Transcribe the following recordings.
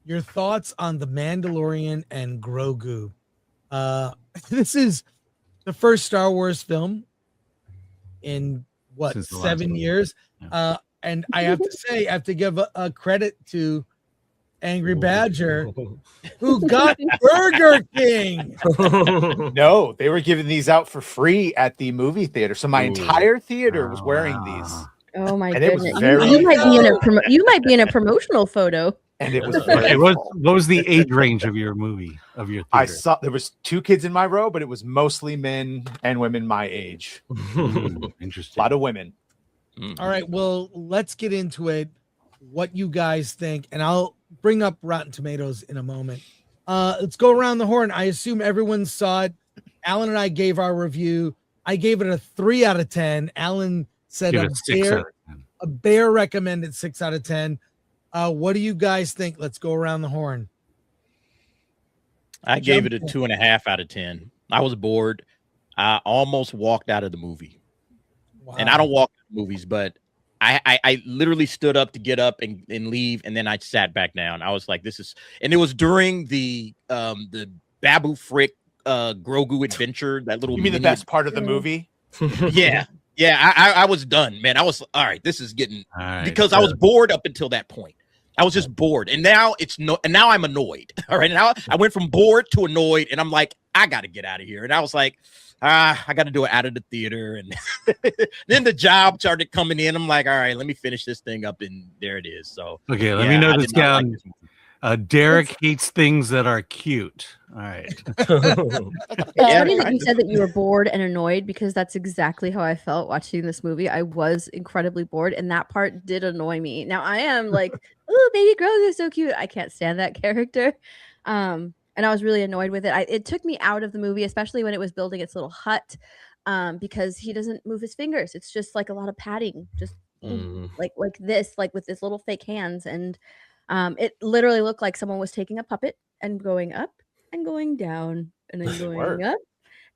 your thoughts on the Mandalorian and Grogu. This is the first Star Wars film in what, 7 years. Yeah. And I have to say, I have to give a credit to Angry Badger, who got Burger King. No, they were giving these out for free at the movie theater. So my entire theater was wearing these. Oh my And it was goodness! very You might be in a you might be in a promotional photo. And it was Okay, what was the age range of your movie of your theater? I saw there was 2 kids in my row, but it was mostly men and women my age. Interesting. A lot of women. All right, well, let's get into it. What you guys think, and I'll bring up Rotten Tomatoes in a moment. Let's go around the horn. I assume everyone saw it. Alan and I gave our review. I gave it a 3 out of 10. Alan said a bear recommended 6 out of 10. What do you guys think? Let's go around the horn. I gave it a 2.5 out of 10. I was bored. I almost walked out of the movie. Wow. And I don't walk out of movies, but I literally stood up to get up and leave, and then I sat back down. I was like, this is, and it was during the Babu Frick Grogu adventure. That little. You mean the best part of the movie? Yeah. I was done, man. I was all right. This is getting because I was bored up until that point. I was just bored, and now now I'm annoyed. All right, now I went from bored to annoyed, and I'm like, I got to get out of here. And I was like, I got to do it out of the theater, and then the job started coming in. I'm like, all right, let me finish this thing up, and there it is. So okay, let me note this down. Derek hates things that are cute. All right. It's funny that you said that you were bored and annoyed, because that's exactly how I felt watching this movie. I was incredibly bored, and that part did annoy me. Now I am like, oh, baby Grogu is so cute. I can't stand that character. And I was really annoyed with it. It took me out of the movie, especially when it was building its little hut, because he doesn't move his fingers. It's just like a lot of padding, just like this, like with his little fake hands. And it literally looked like someone was taking a puppet and going up and going down and then going up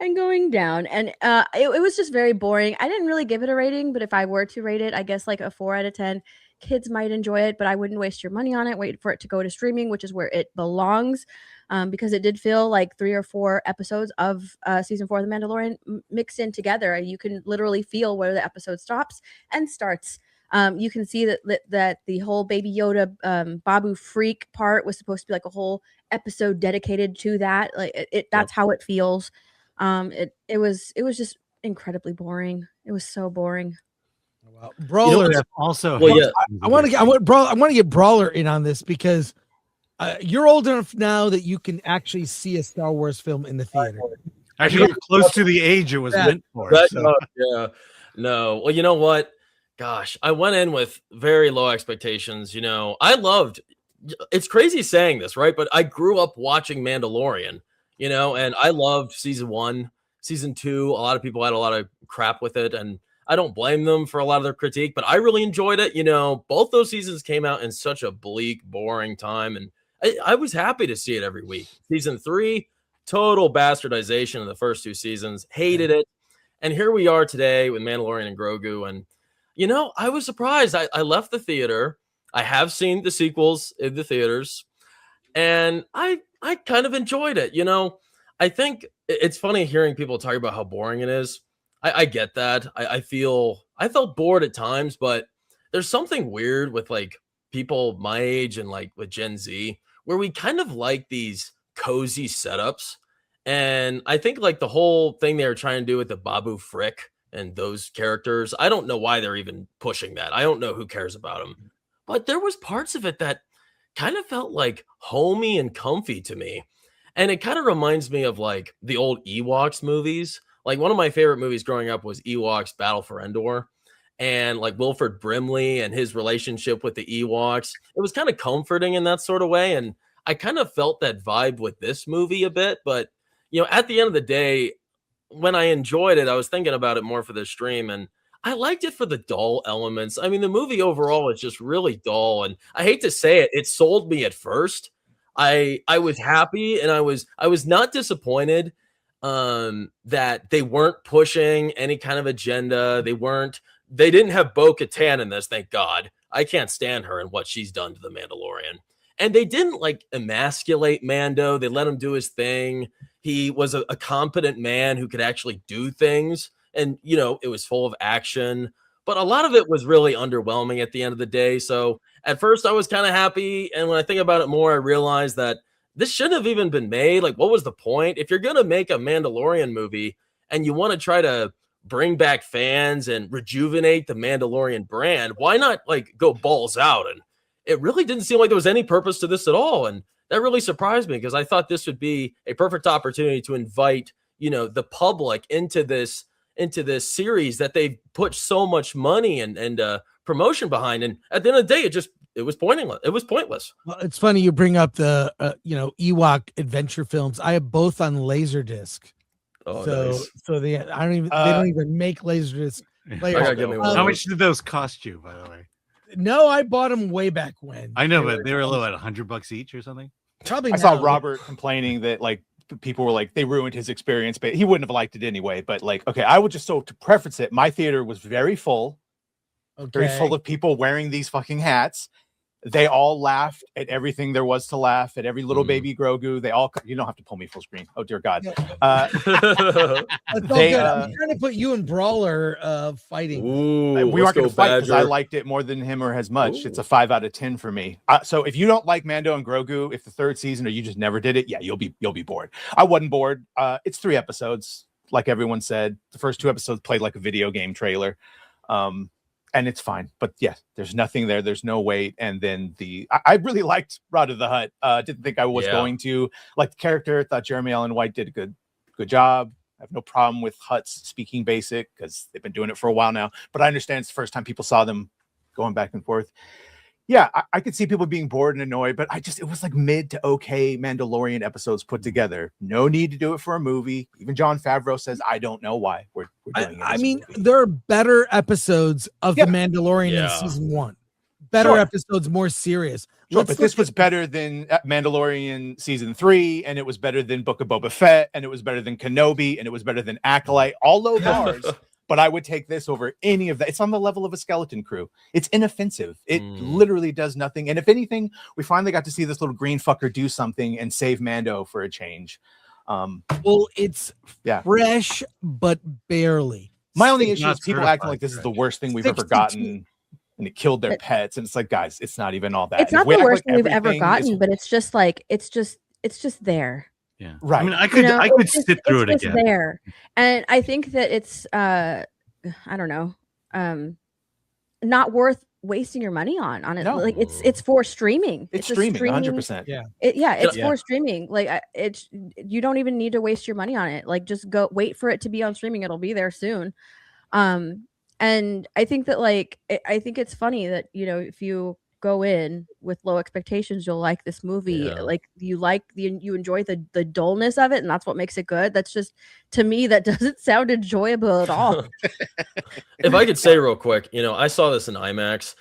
and going down. And it was just very boring. I didn't really give it a rating, but if I were to rate it, I guess like a 4 out of 10. Kids might enjoy it, but I wouldn't waste your money on it. Wait for it to go to streaming, which is where it belongs, because it did feel like 3 or 4 episodes of season 4 of The Mandalorian mixed in together. You can literally feel where the episode stops and starts. You can see that the whole Baby Yoda Babu Freak part was supposed to be like a whole episode dedicated to that. Like that's how it feels. It was just incredibly boring. It was so boring. Wow. Brawler also. Well, yeah. I want to get Brawler in on this, because you're old enough now that you can actually see a Star Wars film in the theater. Actually, you're close to the age it was meant for. Yeah. No. Well, you know what? Gosh, I went in with very low expectations. I loved. It's crazy saying this, right? But I grew up watching Mandalorian. And I loved season 1, season 2. A lot of people had a lot of crap with it, and I don't blame them for a lot of their critique, but I really enjoyed it. Both those seasons came out in such a bleak, boring time, and I was happy to see it every week. Season 3, total bastardization of the first 2 seasons. Hated it. And here we are today with Mandalorian and Grogu, and I was surprised. I left the theater. I have seen the sequels in the theaters, and I kind of enjoyed it. I think it's funny hearing people talk about how boring it is. I get that. I felt bored at times, but there's something weird with like people my age and like with Gen Z, where we kind of like these cozy setups. And I think like the whole thing they were trying to do with the Babu Frick and those characters, I don't know why they're even pushing that. I don't know who cares about them, but there was parts of it that kind of felt like homey and comfy to me. And it kind of reminds me of like the old Ewoks movies. Like one of my favorite movies growing up was Ewoks Battle for Endor, and like Wilford Brimley and his relationship with the Ewoks. It was kind of comforting in that sort of way. And I kind of felt that vibe with this movie a bit, but at the end of the day, when I enjoyed it, I was thinking about it more for this stream, and I liked it for the dull elements. I mean, the movie overall is just really dull, and I hate to say it, it sold me at first. I was happy, and I was not disappointed that they weren't pushing any kind of agenda. They didn't have Bo-Katan in this, thank God. I can't stand her and what she's done to the Mandalorian. And they didn't like emasculate Mando. They let him do his thing. He was a competent man who could actually do things. And, you know, it was full of action. But a lot of it was really underwhelming at the end of the day. So at first I was kind of happy. And when I think about it more, I realized that this shouldn't have even been made. Like, what was the point? If you're going to make a Mandalorian movie and you want to try to bring back fans and rejuvenate the Mandalorian brand, why not like go balls out? And it really didn't seem like there was any purpose to this at all. And that really surprised me because I thought this would be a perfect opportunity to invite, you know, the public into this series that they've put so much money and promotion behind. And at the end of the day, it was pointless. It was pointless. Well, it's funny you bring up the Ewok adventure films. I have both on Laserdisc. Oh, so nice. so they don't even make Laserdisc players. gotta give me one. How much did those cost you, by the way? No, I bought them way back when. I know, but they were low at $100 each or something. Probably. I saw now. Robert complaining that like people were like they ruined his experience, but he wouldn't have liked it anyway. But like, okay, I would just to preface it, my theater was very full, very full of people wearing these fucking hats. They all laughed at everything there was to laugh at, every little baby Grogu. They all, you don't have to pull me full screen. Oh dear God. I'm trying to put you and Brawler fighting. Ooh, we aren't going to fight because I Badger. liked it more than him or as much. Ooh. It's a 5 out of 10 for me. So if you don't like Mando and Grogu, if the third season or you just never did it, yeah, you'll be bored. I wasn't bored. It's 3 episodes, like everyone said. The first 2 episodes played like a video game trailer. And it's fine, but yeah, there's nothing there. There's no weight. And then I really liked Rod of the Hutt. Didn't think I was going to like the character. Thought Jeremy Allen White did a good job. I have no problem with Hutts speaking basic because they've been doing it for a while now. But I understand it's the first time people saw them going back and forth. Yeah, I could see people being bored and annoyed, but it was like mid to okay Mandalorian episodes put together. No need to do it for a movie. Even Jon Favreau says, I don't know why we're doing it. I mean, there are better episodes of The Mandalorian in season 1. Better episodes, more serious. Sure, but this was better than Mandalorian season 3, and it was better than Book of Boba Fett, and it was better than Kenobi, and it was better than Acolyte. All low bars. But I would take this over any of that. It's on the level of a Skeleton Crew. It's inoffensive. It literally does nothing. And if anything, we finally got to see this little green fucker do something and save Mando for a change. Well, it's fresh, but barely. My only issue is people acting like this is the worst thing we've ever 62. gotten, and it killed their pets. And it's like, guys, it's not even all that. It's not the worst thing we've ever gotten, but it's just like it's just there. Yeah, right. I mean, I could sit through it again. There, and I think that it's I don't know, not worth wasting your money on it. No. Like it's for streaming. It's streaming 100%. Yeah, it's for streaming. Like you don't even need to waste your money on it. Like just go wait for it to be on streaming. It'll be there soon. And I think that I think it's funny that if you go in with low expectations, you'll like this movie. Like you enjoy the dullness of it, and that's what makes it good. That's just, to me, that doesn't sound enjoyable at all. If I could say real quick, I saw this in IMAX.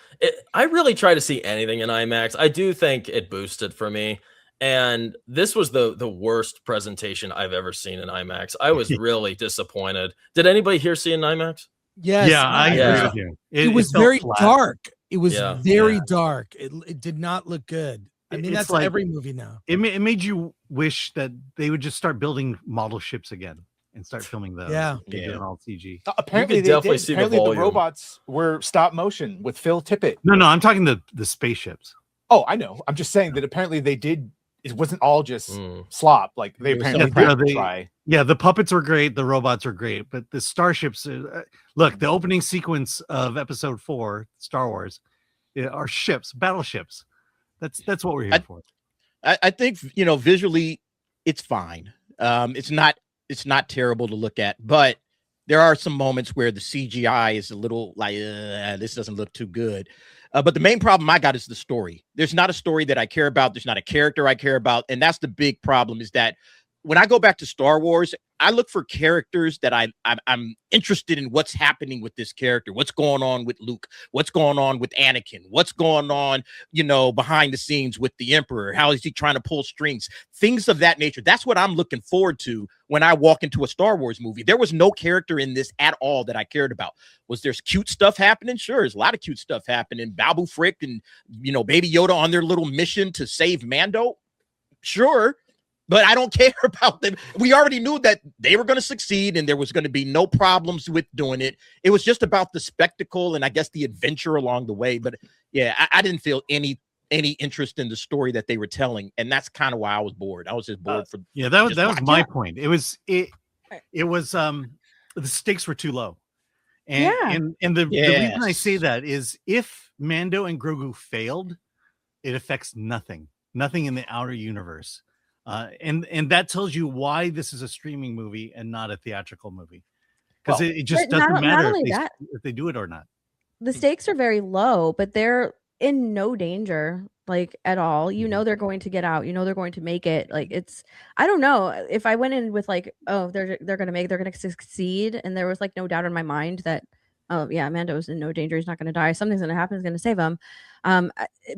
I really try to see anything in IMAX. I do think it boosted for me, and this was the worst presentation I've ever seen in IMAX. I was really disappointed. Did anybody here see it in IMAX? Yes. Yeah, I agree with you. It was very dark. It was very dark. It did not look good. I mean, that's like every movie now. It made you wish that they would just start building model ships again and start filming those. Doing all CG. Apparently, they did. Apparently, the robots were stop motion with Phil Tippett. No, I'm talking the spaceships. Oh, I know. I'm just saying that apparently they did. It wasn't all just slop. Like they apparently try. Yeah, the puppets were great. The robots were great, but the starships. Look, the opening sequence of Episode 4, Star Wars, are ships, battleships. That's what we're here for. I think visually, it's fine. It's not terrible to look at, but there are some moments where the CGI is a little like this doesn't look too good. But the main problem I got is the story. There's not a story that I care about. There's not a character I care about, and that's the big problem. Is that when I go back to Star Wars, I look for characters that I'm interested in what's happening with this character, what's going on with Luke, what's going on with Anakin, what's going on, behind the scenes with the Emperor. How is he trying to pull strings? Things of that nature. That's what I'm looking forward to when I walk into a Star Wars movie. There was no character in this at all that I cared about. Was there cute stuff happening? Sure, there's a lot of cute stuff happening. Babu Frick and, Baby Yoda on their little mission to save Mando. Sure. But I don't care about them. We already knew that they were going to succeed and there was going to be no problems with doing it. It was just about the spectacle and I guess the adventure along the way. But yeah, I didn't feel any interest in the story that they were telling. And that's kind of why I was bored. I was just bored for. Yeah, that was my point. It was the stakes were too low. And the reason I say that is if Mando and Grogu failed, it affects nothing in the outer universe. And that tells you why this is a streaming movie and not a theatrical movie, because it just doesn't matter if they do it or not. The stakes are very low, but they're in no danger, like at all. They're going to get out. They're going to make it. Like I don't know if I went in with like, oh, they're going to succeed, and there was like no doubt in my mind that, oh yeah, Mando's in no danger. He's not going to die. Something's going to happen. He's going to save him.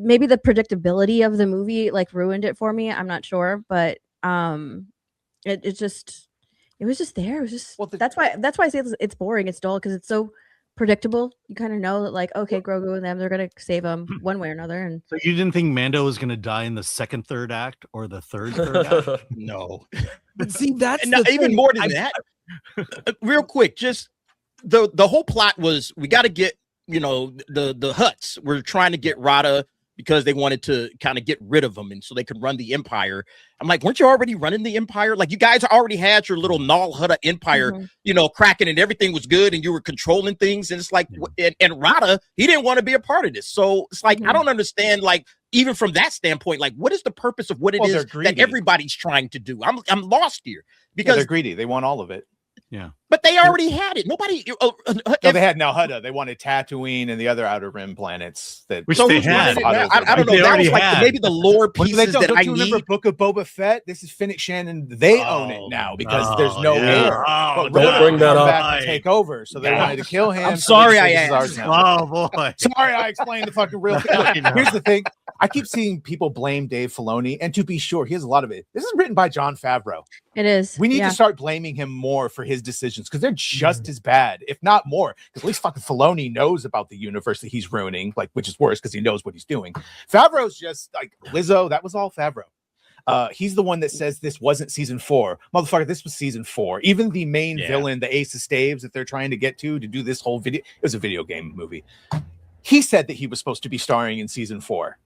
Maybe the predictability of the movie like ruined it for me. I'm not sure, but it was just there. It was just that's why I say it's boring. It's dull because it's so predictable. You kind of know that like, okay, Grogu and them, they're going to save him one way or another. And so you didn't think Mando was going to die in the third act or the third act? No. But see, that's even more than that. Real quick, just the whole plot was we got to get the Hutts were trying to get Rada because they wanted to kind of get rid of them and so they could run the Empire. I'm like, weren't you already running the Empire? Like you guys already had your little Null Hutta Empire, cracking and everything was good and you were controlling things. And it's like, and Rada, he didn't want to be a part of this. So it's like, I don't understand, like, even from that standpoint, like what is the purpose of what it is that everybody's trying to do? I'm lost here because they're greedy. They want all of it. Yeah, but they already had it. Nobody. No, they had Null Hutta. They wanted Tatooine and the other Outer Rim planets. Which they had. I don't know. That was like maybe the lore pieces that I remember need. Book of Boba Fett. This is Fennec Shannon. They own it now because there's no heir. Don't bring that up. To take over, so they wanted to kill him. I'm sorry, I asked. Oh boy. Sorry, I explained the fucking real thing. Here's the thing. I keep seeing people blame Dave Filoni, and to be sure, he has a lot of it. This is written by Jon Favreau. It is. We need to start blaming him more for his decisions because they're just as bad, if not more. Because at least fucking Filoni knows about the universe that he's ruining, like, which is worse because he knows what he's doing. Favreau's just like Lizzo. That was all Favreau. He's the one that says this wasn't season 4. Motherfucker, this was season 4. Even the main villain, the Ace of Staves that they're trying to get to do this whole video. It was a video game movie. He said that he was supposed to be starring in season 4.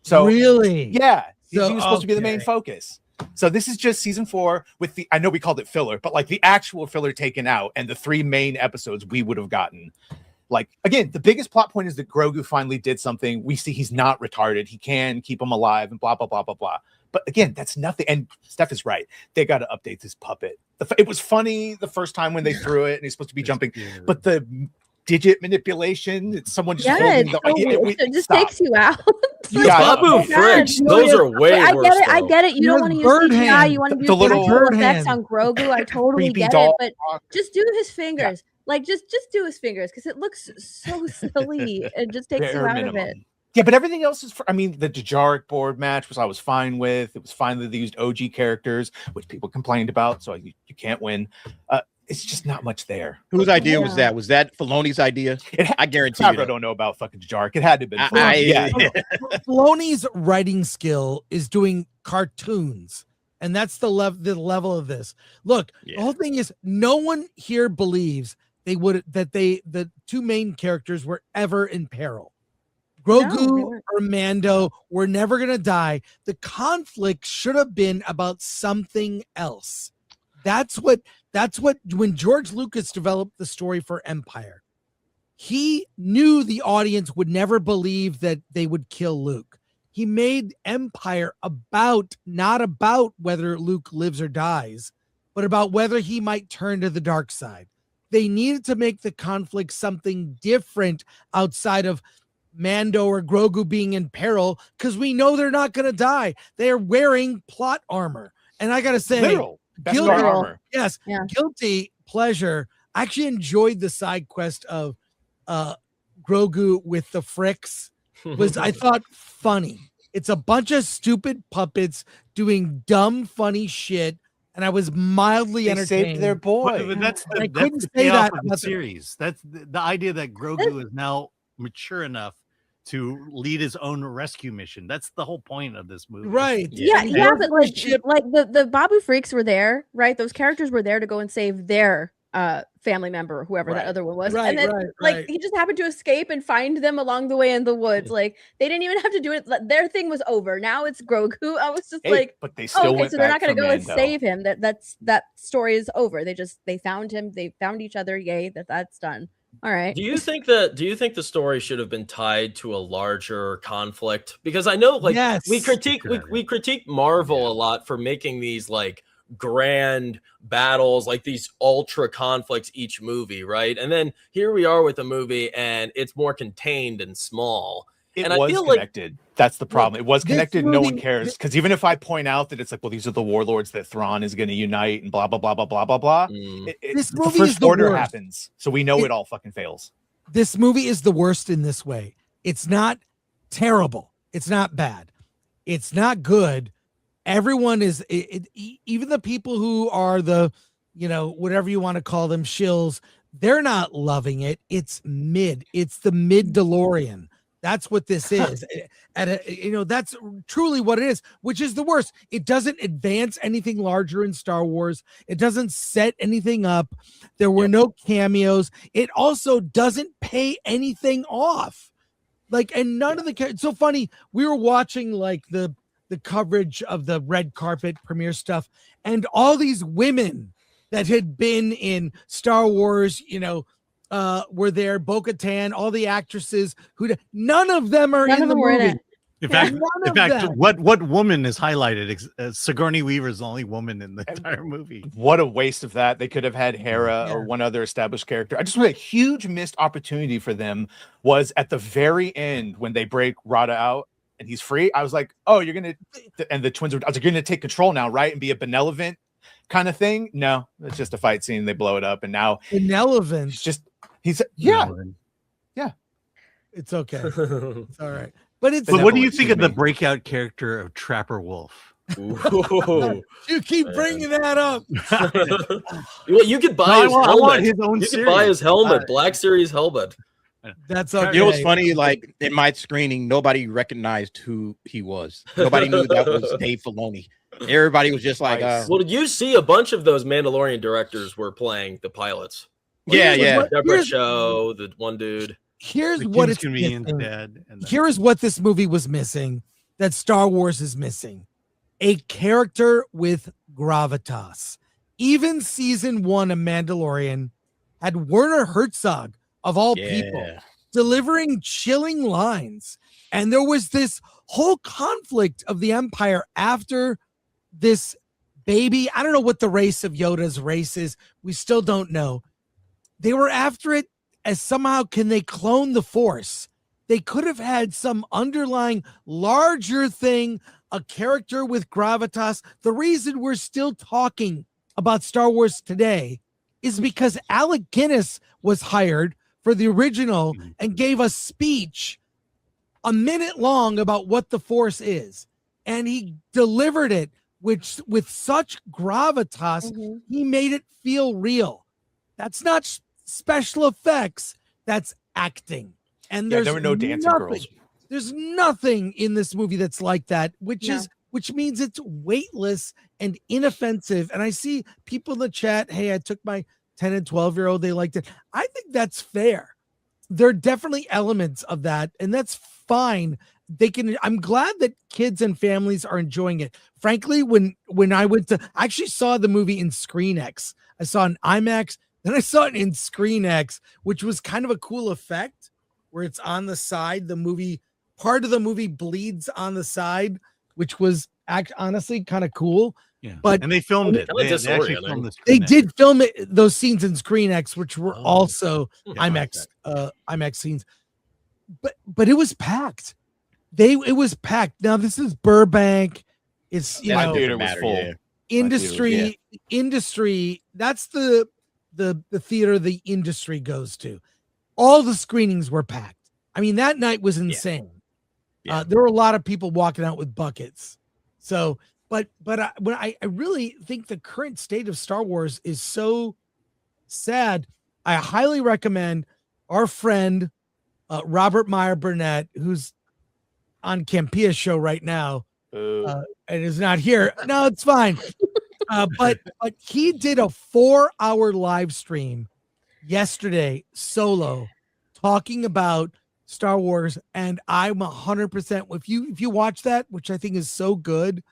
So really, yeah, he was supposed to be the main focus. So this is just season 4 with I know we called it filler, but like the actual filler taken out and the 3 main episodes we would have gotten. Like, again, the biggest plot point is that Grogu finally did something. We see he's not retarded. He can keep him alive and blah, blah, blah, blah, blah. But again, that's nothing. And Steph is right. They got to update this puppet. It was funny the first time when they threw it and he's supposed to be jumping, but the digit manipulation, someone just holding it just takes you out. Babu Fricks, those are way worse. I get it. You don't want to use CGI. You want to do the little effects on Grogu. I totally get it. But just do his fingers. Like just do his fingers because it looks so silly. It just takes you out of it. Yeah, but everything else is. I mean, the Djarik board match I was fine with. It was fine that they used OG characters, which people complained about. So you can't win. It's just not much there. Whose idea was that? Was that Filoni's idea? I guarantee you. I don't know about fucking Djarik. It had to be. Filoni's writing skill is doing cartoons, and that's the level of this. Look, the whole thing is no one here believes the 2 main characters were ever in peril. Grogu or Mando were never gonna die. The conflict should have been about something else. That's what when George Lucas developed the story for Empire, he knew the audience would never believe that they would kill Luke. He made Empire not about whether Luke lives or dies, but about whether he might turn to the dark side. They needed to make the conflict something different outside of Mando or Grogu being in peril because we know they're not going to die. They are wearing plot armor. And I gotta say, Literal. Best guilty, guard armor. yes, Yeah. guilty pleasure. I actually enjoyed the side quest of Grogu with the Fricks. I thought funny. It's a bunch of stupid puppets doing dumb, funny shit, and I was mildly They entertained. saved their boy. But that's I the, couldn't that's the say payoff that of the about series. That's the idea that Grogu is now mature enough to lead his own rescue mission. That's the whole point of this movie. Right. Yeah, And but like shit- the Babu freaks were there, right? Those characters were there to go and save their family member or whoever that other one was. Right, and then right. he just happened to escape and find them along the way in the woods. Like they didn't even have to do it. Their thing was over. Now it's Grogu. I was just like, but they still okay, went so they're back not gonna for go and Mando. save him. That story is over. They found him, they found each other, yay, that's done. All right. Do you think the story should have been tied to a larger conflict? Because I know, like, Yes. we critique Marvel a lot for making these like grand battles, like these ultra conflicts each movie, right? And then here we are with a movie, and it's more contained and small. It and was I feel connected. That's the problem. It was this connected. No one movie- cares. Because even if I point out that it's like, well, these are the warlords that Thrawn is going to unite and blah, blah, blah, blah, blah, blah, blah. This The movie first is the order worst. happens. So we know it all fucking fails. This movie is the worst in this way. It's not terrible. It's not bad. It's not good. Everyone is, even the people who are the, whatever you want to call them, shills, they're not loving it. It's mid. It's the mid DeLorean. That's what this is. That's truly what it is, which is the worst. It doesn't advance anything larger in Star Wars. It doesn't set anything up. There were no cameos. It also doesn't pay anything off. And none of the, it's so funny. We were watching like the coverage of the red carpet premiere stuff, and all these women that had been in Star Wars, were there. Bo-Katan, all the actresses none of them are in the movie. In fact, what woman is highlighted? Sigourney Weaver is the only woman in the entire movie. What a waste of that. They could have had Hera or one other established character. I just want a huge missed opportunity for them was at the very end when they break Rada out and he's free. I was like, oh, you're going to, and the twins were, I was like, you're going to take control now, right? And be a benevolent kind of thing. No, it's just a fight scene. They blow it up. And now benevolent. He's it's okay. It's all right. But what do you think of the breakout character of Trapper Wolf? You keep bringing that up. Well, you could buy his helmet. His own you could buy his helmet, Black Series helmet. That's okay. You know what's funny? Like in my screening, nobody recognized who he was. Nobody knew that was Dave Filoni. Everybody was just like, well, did you see a bunch of those Mandalorian directors were playing the pilots? Yeah. Deborah Chow, the one dude. Here's what it's missing. Here is what this movie was missing that Star Wars is missing: a character with gravitas. Even season 1 of Mandalorian had Werner Herzog, of all people, delivering chilling lines. And there was this whole conflict of the Empire after this baby. I don't know what the race of Yoda's race is. We still don't know. They were after it as somehow can they clone the Force? They could have had some underlying larger thing, a character with gravitas. The reason we're still talking about Star Wars today is because Alec Guinness was hired for the original and gave a speech a minute long about what the Force is. And he delivered it with such gravitas. He made it feel real. That's not special effects, that's acting. And there were no dancing girls. There's nothing in this movie that's like that, which means it's weightless and inoffensive. And I see people in the chat, hey, I took my 10 and 12-year-old, they liked it. I think that's fair. There are definitely elements of that, and that's fine. I'm glad that kids and families are enjoying it. Frankly, when I actually saw the movie in ScreenX. I saw an IMAX, then I saw it in ScreenX, which was kind of a cool effect where it's on the side. Part of the movie bleeds on the side, which was honestly kind of cool. Yeah, but and they filmed it. They actually filmed the They did film it, those scenes in ScreenX, which were also IMAX scenes. But it was packed. It was packed. Now this is Burbank. It's my theater was full. industry, that's the theater the industry goes to. All the screenings were packed. I mean, that night was insane. There were a lot of people walking out with buckets. So, but I really think the current state of Star Wars is so sad. I highly recommend our friend Robert Meyer Burnett, who's on Campia's show right now, and is not here. No, it's fine. But he did a 4-hour live stream yesterday solo talking about Star Wars, and I'm 100%. If you watch that, which I think is so good,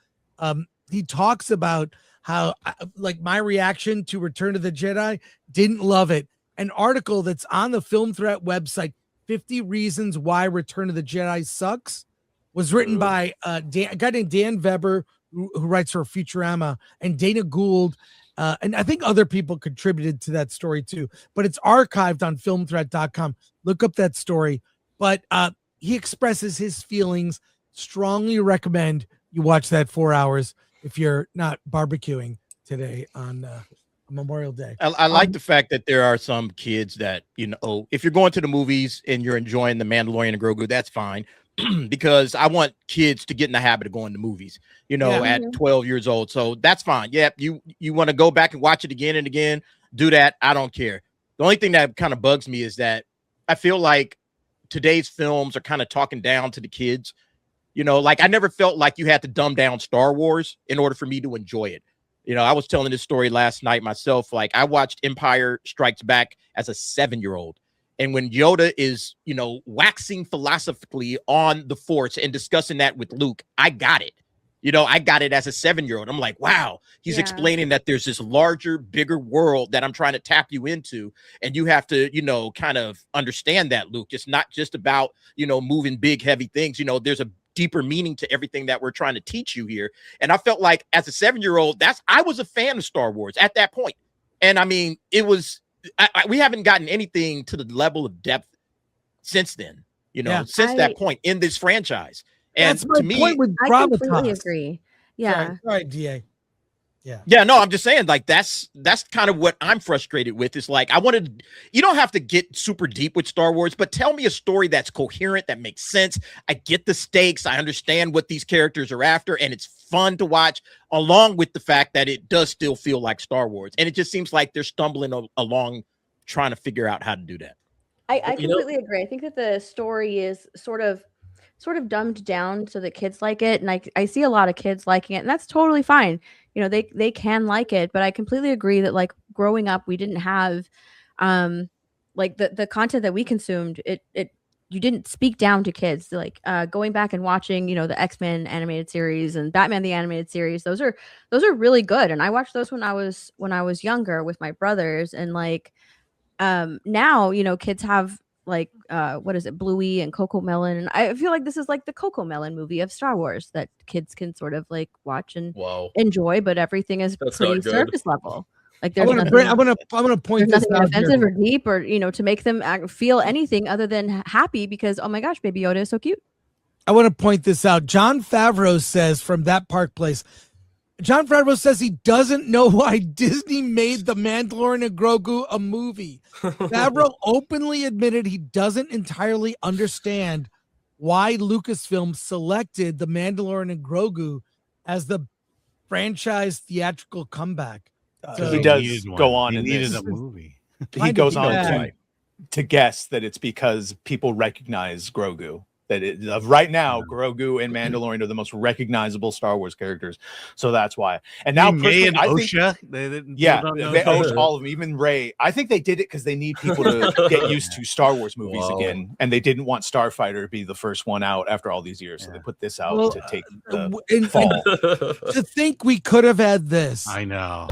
he talks about how like my reaction to Return of the Jedi, didn't love it. An article that's on the Film Threat website, 50 Reasons Why Return of the Jedi Sucks, was written by a guy named Dan Weber, who writes for Futurama, and Dana Gould, and I think other people contributed to that story too, but it's archived on filmthreat.com. Look up that story. But he expresses his feelings. Strongly recommend you watch that 4 hours if you're not barbecuing today on Memorial Day. I like the fact that there are some kids that, if you're going to the movies and you're enjoying The Mandalorian and Grogu, that's fine. Because I want kids to get in the habit of going to movies, at 12 years old. So that's fine. Yeah, you want to go back and watch it again and again, do that. I don't care. The only thing that kind of bugs me is that I feel like today's films are kind of talking down to the kids. Like I never felt like you had to dumb down Star Wars in order for me to enjoy it. I was telling this story last night myself. Like I watched Empire Strikes Back as a 7-year-old. And when Yoda is, waxing philosophically on the Force and discussing that with Luke, I got it. I got it as a 7-year-old. I'm like, wow, he's explaining that there's this larger, bigger world that I'm trying to tap you into. And you have to, kind of understand that, Luke. It's not just about, moving big, heavy things. There's a deeper meaning to everything that we're trying to teach you here. And I felt like as a 7-year-old, I was a fan of Star Wars at that point. And I mean, it was, we haven't gotten anything to the level of depth since then, since that point in this franchise. And that's my to me, point with I completely agree. Yeah. Sorry, DA. Yeah, no, I'm just saying, like, that's kind of what I'm frustrated with. Is like, you don't have to get super deep with Star Wars, but tell me a story that's coherent, that makes sense. I get the stakes. I understand what these characters are after, and it's fun to watch, along with the fact that it does still feel like Star Wars. And it just seems like they're stumbling along trying to figure out how to do that. I completely agree. I think that the story is sort of dumbed down so that kids like it. And I see a lot of kids liking it, and that's totally fine. They can like it, but I completely agree that like growing up, we didn't have like the content that we consumed. You didn't speak down to kids. Like going back and watching, the X-Men animated series and Batman the animated series. Those are really good. And I watched those when I was younger with my brothers. And like now, kids have like what is it, Bluey and Coco Melon, and I feel like this is like the Coco Melon movie of Star Wars that kids can sort of like watch and enjoy, but everything is pretty surface level. Like there's I'm gonna point this out, offensive here, or deep, or to make them feel anything other than happy because, oh my gosh, Baby Yoda is so cute. I want to point this out. John Favreau says from That Park Place, John Favreau says he doesn't know why Disney made The Mandalorian and Grogu a movie. Favreau openly admitted he doesn't entirely understand why Lucasfilm selected The Mandalorian and Grogu as the franchise theatrical comeback. He does go on in this a movie. He goes on to guess that it's because people recognize Grogu. That right now, Grogu and Mandalorian are the most recognizable Star Wars characters, so that's why. And now, May and Osha, they Osh all of them, even Rey. I think they did it because they need people to get used to Star Wars movies again, and they didn't want Starfighter to be the first one out after all these years, so they put this out to take the fall. To think we could have had this. I know.